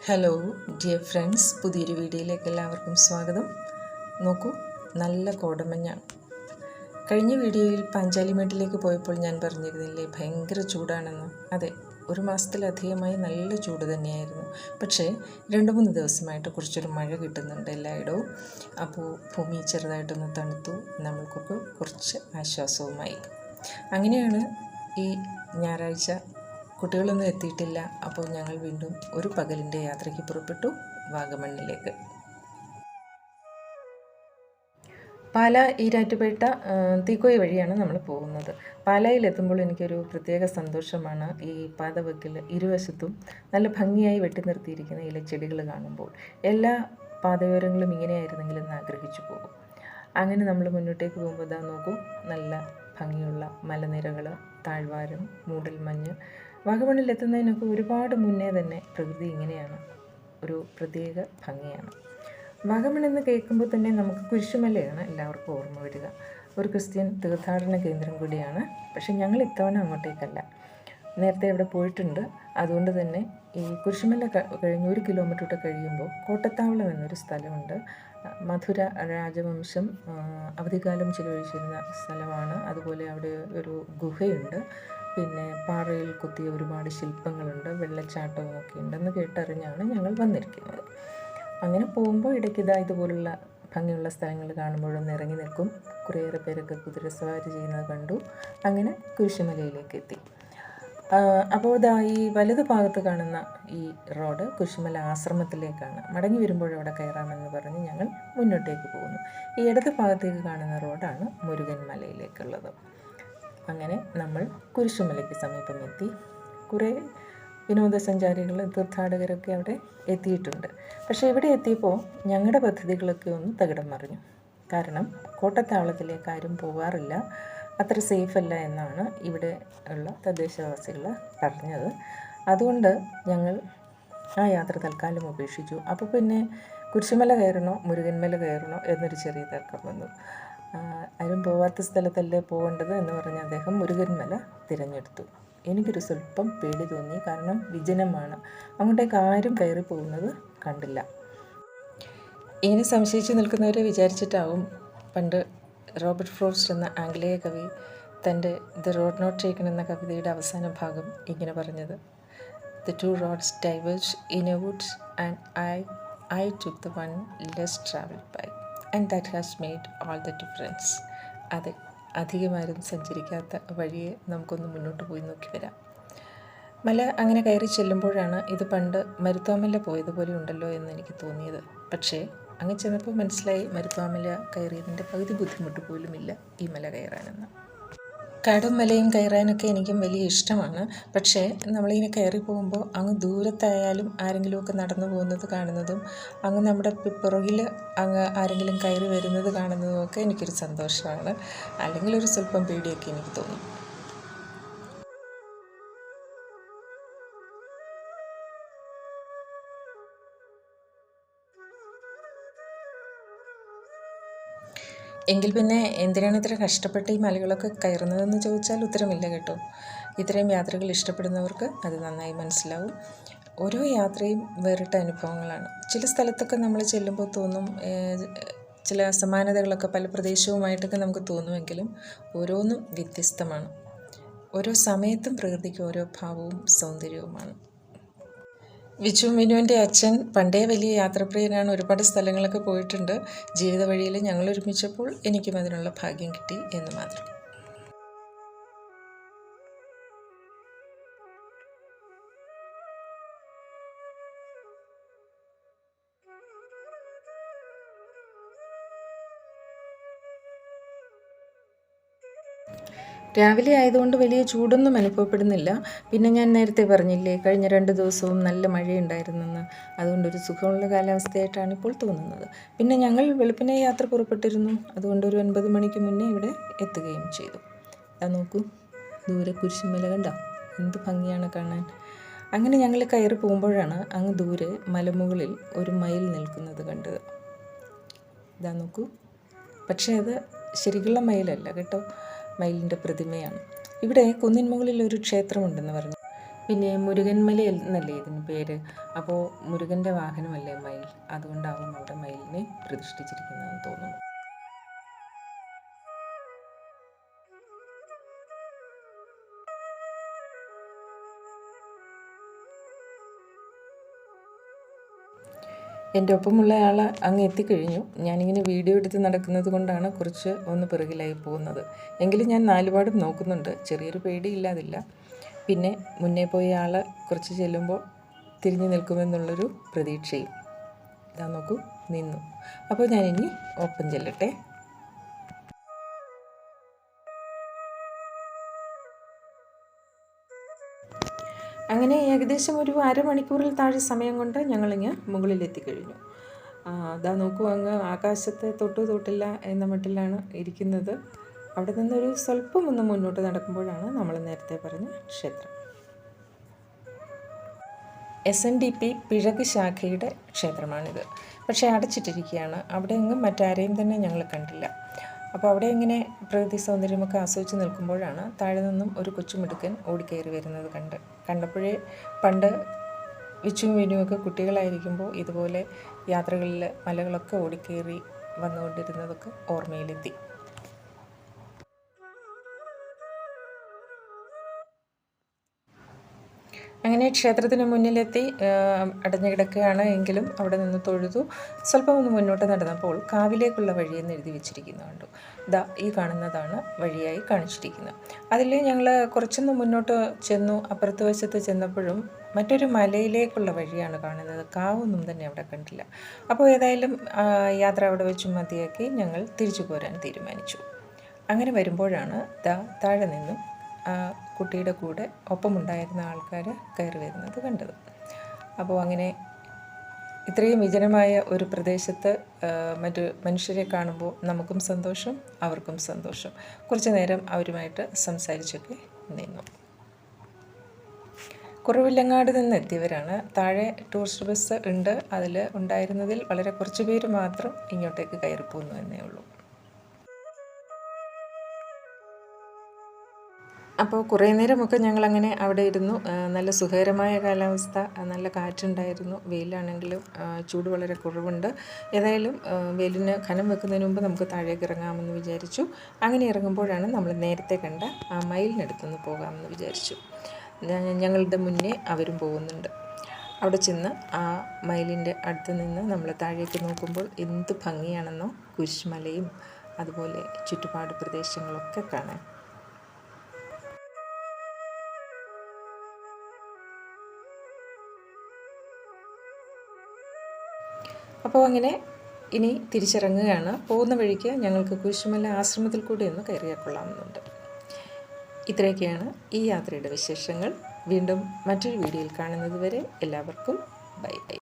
Hello dear friends, പുതിയൊരു വീഡിയോയിലേക്ക് എല്ലാവർക്കും സ്വാഗതം. നോക്കൂ, നല്ല കോടമഞ്ഞാണ്. കഴിഞ്ഞ വീഡിയോയിൽ പാഞ്ചാലിമേട്ടിലേക്ക് പോയപ്പോൾ ഞാൻ പറഞ്ഞിരുന്നില്ലേ ഭയങ്കര ചൂടാണെന്ന്. അതെ, ഒരു മാസത്തിലധികമായി നല്ല ചൂട് തന്നെയായിരുന്നു. പക്ഷേ 2-3 ദിവസമായിട്ട് കുറച്ചൊരു മഴ കിട്ടുന്നുണ്ട് എല്ലായിടവും. അപ്പോൾ ഭൂമി ചെറുതായിട്ടൊന്ന് തണുത്തു, നമ്മൾക്കൊക്കെ കുറച്ച് ആശ്വാസവുമായി. അങ്ങനെയാണ് ഈ ഞായറാഴ്ച കുട്ടികളൊന്നും എത്തിയിട്ടില്ല. അപ്പോൾ ഞങ്ങൾ വീണ്ടും ഒരു പകലിൻ്റെ യാത്രയ്ക്ക് പുറപ്പെട്ടു വാഗമണ്ണിലേക്ക്. പാല ഈരാറ്റുപേട്ട തീക്കോയി വഴിയാണ് നമ്മൾ പോകുന്നത്. പാലായിലെത്തുമ്പോൾ എനിക്കൊരു പ്രത്യേക സന്തോഷമാണ് ഈ പാതവക്കിൽ ഇരുവശത്തും നല്ല ഭംഗിയായി വെട്ടി നിർത്തിയിരിക്കുന്ന ഇലച്ചെടികൾ കാണുമ്പോൾ. എല്ലാ പാതയോരങ്ങളും ഇങ്ങനെയായിരുന്നെങ്കിൽ എന്ന് ആഗ്രഹിച്ചു പോകും. അങ്ങനെ നമ്മൾ മുന്നോട്ടേക്ക് പോകുമ്പോൾ ഇതാ നോക്കൂ, നല്ല ഭംഗിയുള്ള മലനിരകൾ, താഴ്വാരം, മൂടൽമഞ്ഞ്. വാഗമണ്ണിലെത്തുന്നതിനൊക്കെ ഒരുപാട് മുന്നേ തന്നെ പ്രകൃതി ഇങ്ങനെയാണ്, ഒരു പ്രത്യേക ഭംഗിയാണ്. വാഗമൺ എന്ന് കേൾക്കുമ്പോൾ തന്നെ നമുക്ക് കുരിശുമലയാണ് എല്ലാവർക്കും ഓർമ്മ വരിക. ഒരു ക്രിസ്ത്യൻ തീർത്ഥാടന കേന്ദ്രം കൂടിയാണ്. പക്ഷേ ഞങ്ങൾ ഇത്തവണ അങ്ങോട്ടേക്കല്ല, നേരത്തെ ഇവിടെ പോയിട്ടുണ്ട്. അതുകൊണ്ട് തന്നെ ഈ കുരിശുമല കഴിഞ്ഞ് 1 കിലോമീറ്റർ കഴിയുമ്പോൾ കോട്ടത്താവളം എന്നൊരു സ്ഥലമുണ്ട്. മധുര രാജവംശം അവധിക്കാലം ചിലവഴിച്ചിരുന്ന സ്ഥലമാണ്. അതുപോലെ അവിടെ ഒരു ഗുഹയുണ്ട്. പിന്നെ പാറയിൽ കൊത്തിയ ഒരുപാട് ശില്പങ്ങളുണ്ട്, വെള്ളച്ചാട്ടവും ഒക്കെ ഉണ്ടെന്ന് കേട്ടറിഞ്ഞാണ് ഞങ്ങൾ വന്നിരിക്കുന്നത്. അങ്ങനെ പോകുമ്പോൾ ഇടയ്ക്കിതാ ഇതുപോലുള്ള ഭംഗിയുള്ള സ്ഥലങ്ങൾ കാണുമ്പോഴൊന്ന് ഇറങ്ങി നിൽക്കും. കുറേയേറെ പേരൊക്കെ കുതിരസവാരി ചെയ്യുന്നത് കണ്ടു. അങ്ങനെ കുരിശുമലയിലേക്ക് എത്തി. അപ്പോൾ ഇതാ ഈ വലതു ഭാഗത്ത് കാണുന്ന ഈ റോഡ് കുരിശുമല ആശ്രമത്തിലേക്കാണ്. മടങ്ങി വരുമ്പോൾ അവിടെ കയറാമെന്ന് പറഞ്ഞ് ഞങ്ങൾ മുന്നോട്ടേക്ക് പോകുന്നു. ഈ ഇടത് ഭാഗത്തേക്ക് കാണുന്ന റോഡാണ് മുരുകൻ മലയിലേക്കുള്ളത്. അങ്ങനെ നമ്മൾ കുരിശുമലയ്ക്ക് സമീപമെത്തി. കുറേ വിനോദസഞ്ചാരികൾ, തീർത്ഥാടകരൊക്കെ അവിടെ എത്തിയിട്ടുണ്ട്. പക്ഷേ ഇവിടെ എത്തിയപ്പോൾ ഞങ്ങളുടെ പദ്ധതികളൊക്കെ ഒന്ന് തകിടം മറിഞ്ഞു. കാരണം കോട്ടത്താവളത്തിലേക്ക് ആരും പോകാറില്ല, അത്ര സേഫല്ല എന്നാണ് ഇവിടെ ഉള്ള തദ്ദേശവാസികൾ പറഞ്ഞത്. അതുകൊണ്ട് ഞങ്ങൾ ആ യാത്ര തൽക്കാലം ഉപേക്ഷിച്ചു. അപ്പോൾ പിന്നെ കുരിശുമല കയറണോ മുരുകൻമല കയറണോ എന്നൊരു ചെറിയ തർക്കം വന്നു. ആരും പോവാത്ത സ്ഥലത്തല്ലേ പോകേണ്ടത് എന്ന് പറഞ്ഞ് അദ്ദേഹം മുരുകൻമല തിരഞ്ഞെടുത്തു. എനിക്കൊരു സ്വല്പം പേടി തോന്നി, കാരണം വിജനമാണ്, അങ്ങോട്ടേക്ക് ആരും കയറി പോകുന്നത് കണ്ടില്ല. ഇങ്ങനെ സംശയിച്ച് നിൽക്കുന്നവരെ വിചാരിച്ചിട്ടാവും പണ്ട് റോബർട്ട് ഫ്രോസ്റ്റ് എന്ന ആംഗലേയ കവി തൻ്റെ ദ റോഡ് നോട്ട് ടേക്കൺ എന്ന കവിതയുടെ അവസാന ഭാഗം ഇങ്ങനെ പറഞ്ഞത്: "The two roads diverge in a wood and I took the one less traveled by. And that has made all the difference." അതെ, അധികമാരും സഞ്ചരിക്കാത്ത വഴിയെ നമുക്കൊന്ന് മുന്നോട്ട് പോയി നോക്കി വരാം. മല അങ്ങനെ കയറി ചെല്ലുമ്പോഴാണ് ഇത് പണ്ട് മരുത്വാമല പോയതുപോലെ ഉണ്ടല്ലോ എന്ന് എനിക്ക് തോന്നിയത്. പക്ഷേ അങ്ങ് ചെന്നപ്പോൾ മനസ്സിലായി മരുത്വാമല കയറിയതിൻ്റെ പകുതി ബുദ്ധിമുട്ട് പോലുമില്ല ഈ മല കയറാനെന്ന്. കാടും മലയും കയറാനൊക്കെ എനിക്കും വലിയ ഇഷ്ടമാണ്. പക്ഷേ നമ്മളിങ്ങനെ കയറി പോകുമ്പോൾ അങ്ങ് ദൂരത്തായാലും ആരെങ്കിലുമൊക്കെ നടന്നു പോകുന്നത് കാണുന്നതും അങ്ങ് നമ്മുടെ പുറകിൽ അങ്ങ് ആരെങ്കിലും കയറി വരുന്നത് കാണുന്നതും ഒക്കെ എനിക്കൊരു സന്തോഷമാണ്. അല്ലെങ്കിൽ ഒരു സ്വല്പം പേടിയൊക്കെ എനിക്ക് തോന്നും. എങ്കിൽ പിന്നെ എന്തിനാണ് ഇത്ര കഷ്ടപ്പെട്ട് ഈ മലകളൊക്കെ കയറുന്നതെന്ന് ചോദിച്ചാൽ ഉത്തരമില്ല കേട്ടോ. ഇത്തരം യാത്രകൾ ഇഷ്ടപ്പെടുന്നവർക്ക് അത് നന്നായി മനസ്സിലാവും. ഓരോ യാത്രയും വേറിട്ട അനുഭവങ്ങളാണ്. ചില സ്ഥലത്തൊക്കെ നമ്മൾ ചെല്ലുമ്പോൾ തോന്നും ചില സമാനതകളൊക്കെ പല പ്രദേശവുമായിട്ടൊക്കെ നമുക്ക് തോന്നുമെങ്കിലും ഓരോന്നും വ്യത്യസ്തമാണ്. ഓരോ സമയത്തും പ്രകൃതിക്ക് ഓരോ ഭാവവും സൗന്ദര്യവുമാണ്. വിനുവിൻ്റെ അച്ഛൻ പണ്ടേ വലിയ യാത്രപ്രിയനാണ്, ഒരുപാട് സ്ഥലങ്ങളൊക്കെ പോയിട്ടുണ്ട്. ജീവിത വഴിയിൽ ഞങ്ങൾ ഒരുമിച്ചപ്പോൾ എനിക്കും അതിനുള്ള ഭാഗ്യം കിട്ടി എന്ന് മാത്രം. രാവിലെ ആയതുകൊണ്ട് വലിയ ചൂടൊന്നും അനുഭവപ്പെടുന്നില്ല. പിന്നെ ഞാൻ നേരത്തെ പറഞ്ഞില്ലേ കഴിഞ്ഞ 2 ദിവസവും നല്ല മഴയുണ്ടായിരുന്നെന്ന്. അതുകൊണ്ടൊരു സുഖമുള്ള കാലാവസ്ഥയായിട്ടാണ് ഇപ്പോൾ തോന്നുന്നത്. പിന്നെ ഞങ്ങൾ വെളുപ്പിനെ യാത്ര പുറപ്പെട്ടിരുന്നു. അതുകൊണ്ട് ഒരു 9 മണിക്ക് മുന്നേ ഇവിടെ എത്തുകയും ചെയ്തു. നോക്കൂ, ദൂരെ കുരിശുമല കണ്ടോ, എന്ത് ഭംഗിയാണ് കാണാൻ. അങ്ങനെ ഞങ്ങൾ കയറി പോകുമ്പോഴാണ് അങ്ങ് ദൂരെ മലമുകളിൽ ഒരു മയിൽ നിൽക്കുന്നത് കണ്ടത്. നോക്കൂ, പക്ഷേ അത് ശരിക്കുള്ള മയിലല്ല കേട്ടോ, മയിലിൻ്റെ പ്രതിമയാണ്. ഇവിടെ കുന്നിൻ മുകളിൽ ഒരു ക്ഷേത്രമുണ്ടെന്ന് പറഞ്ഞു. പിന്നെ മുരുകൻമല എന്നല്ലേ ഇതിന് പേര്. അപ്പോൾ മുരുകൻ്റെ വാഹനമല്ലേ മയിൽ, അതുകൊണ്ടാവും അവിടെ മയിലിനെ പ്രതിഷ്ഠിച്ചിരിക്കുന്നതെന്ന് തോന്നുന്നു. എൻ്റെ ഒപ്പമുള്ള ആൾ അങ്ങ് എത്തിക്കഴിഞ്ഞു. ഞാനിങ്ങനെ വീഡിയോ എടുത്ത് നടക്കുന്നത് കൊണ്ടാണ് കുറച്ച് ഒന്ന് പിറകിലായി പോകുന്നത്. എങ്കിലും ഞാൻ നാലുപാടും നോക്കുന്നുണ്ട്. ചെറിയൊരു പേടിയില്ലാതില്ല. പിന്നെ മുന്നേ പോയ ആൾ കുറച്ച് ചെല്ലുമ്പോൾ തിരിഞ്ഞു നിൽക്കുമെന്നുള്ളൊരു പ്രതീക്ഷയും. ഇതാ നോക്കൂ, നിന്നു. അപ്പോൾ ഞാനിനി ഒപ്പം ചെല്ലട്ടെ. അങ്ങനെ ഏകദേശം ഒരു അരമണിക്കൂറിൽ താഴെ സമയം കൊണ്ട് ഞങ്ങളിങ്ങ് മുകളിലെത്തിക്കഴിഞ്ഞു. അതാ നോക്കൂ, അങ്ങ് ആകാശത്തെ തൊട്ടില്ല എന്ന മട്ടിലാണ് ഇരിക്കുന്നത്. അവിടെ നിന്നൊരു സ്വല്പം ഒന്ന് മുന്നോട്ട് നടക്കുമ്പോഴാണ് നമ്മൾ നേരത്തെ പറഞ്ഞ ക്ഷേത്രം. SNDP പിഴക് ശാഖയുടെ ക്ഷേത്രമാണിത്. പക്ഷേ അടച്ചിട്ടിരിക്കുകയാണ്. അവിടെ എങ്ങും മറ്റാരെയും തന്നെ ഞങ്ങൾ കണ്ടില്ല. അപ്പോൾ അവിടെ ഇങ്ങനെ പ്രകൃതി സൗന്ദര്യമൊക്കെ ആസ്വദിച്ച് നിൽക്കുമ്പോഴാണ് താഴെ നിന്നും ഒരു കൊച്ചുമിടുക്കൻ ഓടിക്കയറി വരുന്നത് കണ്ടപ്പോഴേ പണ്ട് വിച്ചുവും വിനുവൊക്കെ കുട്ടികളായിരിക്കുമ്പോൾ ഇതുപോലെ യാത്രകളിൽ മലകളൊക്കെ ഓടിക്കയറി വന്നുകൊണ്ടിരുന്നതൊക്കെ ഓർമ്മയിലെത്തി. അങ്ങനെ ക്ഷേത്രത്തിന് മുന്നിലെത്തി. അടഞ്ഞു കിടക്കുകയാണ് എങ്കിലും അവിടെ നിന്ന് തൊഴുതു. സ്വല്പം ഒന്ന് മുന്നോട്ട് നടന്നപ്പോൾ കാവിലേക്കുള്ള വഴിയെന്ന് എഴുതി വെച്ചിരിക്കുന്നു കണ്ടു. ഇതാ ഈ കാണുന്നതാണ് വഴിയായി കാണിച്ചിരിക്കുന്നത്. അതിൽ ഞങ്ങൾ കുറച്ചൊന്ന് മുന്നോട്ട് ചെന്നു. അപ്പുറത്ത് വശത്ത് ചെന്നപ്പോഴും മറ്റൊരു മലയിലേക്കുള്ള വഴിയാണ് കാണുന്നത്. കാവൊന്നും തന്നെ അവിടെ കണ്ടില്ല. അപ്പോൾ ഏതായാലും യാത്ര അവിടെ വെച്ച് മതിയാക്കി ഞങ്ങൾ തിരിച്ചു പോരാൻ തീരുമാനിച്ചു. അങ്ങനെ വരുമ്പോഴാണ് താഴെ നിന്നും കുട്ടിയുടെ കൂടെ ഒപ്പമുണ്ടായിരുന്ന ആൾക്കാർ കയറി വരുന്നത് കണ്ടത്. അപ്പോൾ അങ്ങനെ ഇത്രയും വിജനമായ ഒരു പ്രദേശത്ത് മറ്റു മനുഷ്യരെ കാണുമ്പോൾ നമുക്കും സന്തോഷം, അവർക്കും സന്തോഷം. കുറച്ച് നേരം അവരുമായിട്ട് സംസാരിച്ചൊക്കെ നിന്നു. കുറവിലങ്ങാട് നിന്ന് എത്തിയവരാണ്. താഴെ ടൂറിസ്റ്റ് ബസ് ഉണ്ട്. അതിൽ ഉണ്ടായിരുന്നതിൽ വളരെ കുറച്ച് പേര് മാത്രം ഇങ്ങോട്ടേക്ക് കയറിപ്പോന്നു എന്നേ ഉള്ളൂ. അപ്പോൾ കുറേ നേരമൊക്കെ ഞങ്ങളങ്ങനെ അവിടെ ഇരുന്നു. നല്ല സുഖകരമായ കാലാവസ്ഥ, നല്ല കാറ്റുണ്ടായിരുന്നു. വെയിലാണെങ്കിലും ചൂട് വളരെ കുറവുണ്ട്. ഏതായാലും വെയിലിന് കനം വെക്കുന്നതിന് മുമ്പ് നമുക്ക് താഴേക്ക് ഇറങ്ങാമെന്ന് വിചാരിച്ചു. അങ്ങനെ ഇറങ്ങുമ്പോഴാണ് നമ്മൾ നേരത്തെ കണ്ട ആ മയിലിനടുത്തുനിന്ന് പോകാമെന്ന് വിചാരിച്ചു. ഞങ്ങളുടെ മുന്നേ അവരും പോകുന്നുണ്ട്. അവിടെ ചെന്ന് ആ മയിലിൻ്റെ അടുത്ത് നിന്ന് നമ്മൾ താഴേക്ക് നോക്കുമ്പോൾ എന്ത് ഭംഗിയാണെന്നോ. കുരിശുമലയും അതുപോലെ ചുറ്റുപാട് പ്രദേശങ്ങളൊക്കെ കാണാൻ. അപ്പോൾ അങ്ങനെ ഇനി തിരിച്ചിറങ്ങുകയാണ്. പോകുന്ന വഴിക്ക് ഞങ്ങൾക്ക് കുരിശുമല ആശ്രമത്തിൽ കൂടി ഒന്ന് കയറിയാൽ കൊള്ളാമെന്നുണ്ട്. ഇത്രയൊക്കെയാണ് ഈ യാത്രയുടെ വിശേഷങ്ങൾ. വീണ്ടും മറ്റൊരു വീഡിയോയിൽ കാണുന്നത് വരെ എല്ലാവർക്കും ബൈ ബൈ.